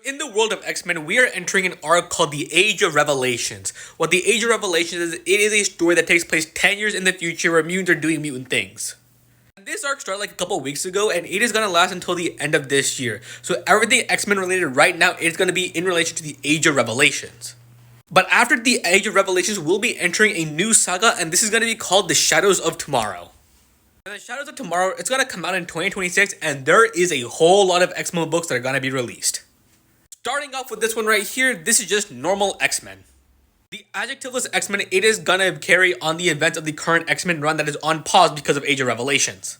In the world of X-Men, we are entering an arc called the Age of Revelations. What the Age of Revelations is, it is a story that takes place 10 years in the future where mutants are doing mutant things. And this arc started like a couple weeks ago, and it is going to last until the end of this year. So everything X-Men related right now is going to be in relation to the Age of Revelations. But after the Age of Revelations, we'll be entering a new saga, and this is going to be called The Shadows of Tomorrow. And The Shadows of Tomorrow, it's going to come out in 2026, and there is a whole lot of X-Men books that are going to be released. Starting off with this one right here, this is just normal X-Men. The adjectiveless X-Men, it is gonna carry on the events of the current X-Men run that is on pause because of Age of Revelations.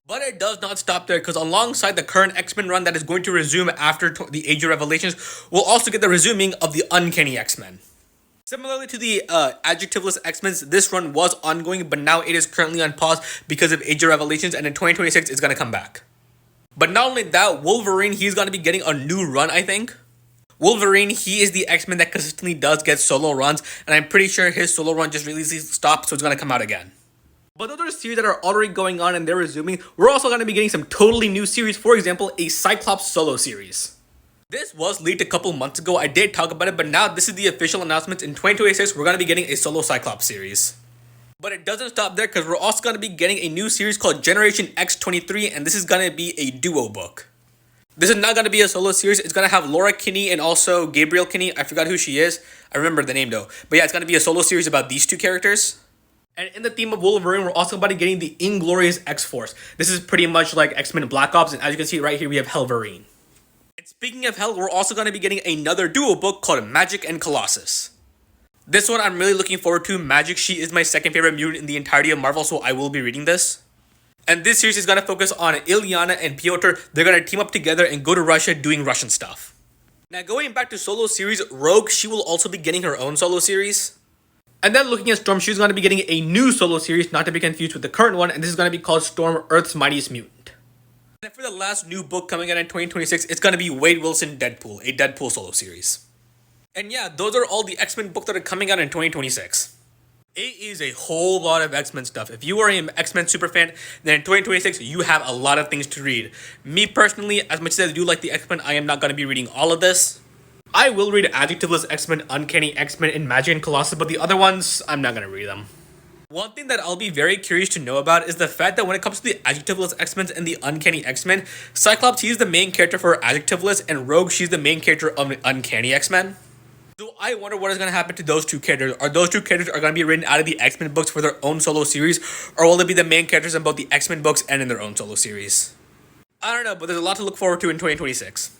But it does not stop there, because alongside the current X-Men run that is going to resume after the Age of Revelations, we'll also get the resuming of the Uncanny X-Men. Similarly to the adjectiveless X-Men, this run was ongoing, but now it is currently on pause because of Age of Revelations, and in 2026 it's gonna come back. But not only that, Wolverine, he's gonna be getting a new run, I think. Wolverine, he is the X-Men that consistently does get solo runs, and I'm pretty sure his solo run just really stopped, so it's gonna come out again. But those are series that are already going on and they're resuming. We're also gonna be getting some totally new series, for example, a Cyclops solo series. This was leaked a couple months ago, I did talk about it, but now this is the official announcement. In 2026, we're gonna be getting a solo Cyclops series. But it doesn't stop there, because we're also gonna be getting a new series called Generation X-23, and this is gonna be a duo book. This is not going to be a solo series. It's going to have Laura Kinney and also Gabrielle Kinney. I forgot who she is. I remember the name though. But yeah, it's going to be a solo series about these two characters. And in the theme of Wolverine, we're also about to getting the Inglorious X-Force. This is pretty much like X-Men Black Ops. And as you can see right here, we have Helverine. And speaking of Hell, we're also going to be getting another duo book called Magic and Colossus. This one I'm really looking forward to. Magic, she is my second favorite mutant in the entirety of Marvel, so I will be reading this. And this series is going to focus on Illyana and Piotr. They're going to team up together and go to Russia doing Russian stuff. Now going back to solo series, Rogue, she will also be getting her own solo series. And then looking at Storm, she's going to be getting a new solo series, not to be confused with the current one, and this is going to be called Storm, Earth's Mightiest Mutant. And for the last new book coming out in 2026, it's going to be Wade Wilson Deadpool, a Deadpool solo series. And yeah, those are all the X-Men books that are coming out in 2026. It is a whole lot of X-Men stuff. If you are an X-Men superfan, then in 2026, you have a lot of things to read. Me personally, as much as I do like the X-Men, I am not going to be reading all of this. I will read Adjectiveless X-Men, Uncanny X-Men, and Magic and Colossus, but the other ones, I'm not going to read them. One thing that I'll be very curious to know about is the fact that when it comes to the Adjectiveless X-Men and the Uncanny X-Men, Cyclops, he's the main character for Adjectiveless, and Rogue, she's the main character of the Uncanny X-Men. So I wonder what is going to happen to those two characters. Are those two characters going to be written out of the X-Men books for their own solo series? Or will they be the main characters in both the X-Men books and in their own solo series? I don't know, but there's a lot to look forward to in 2026.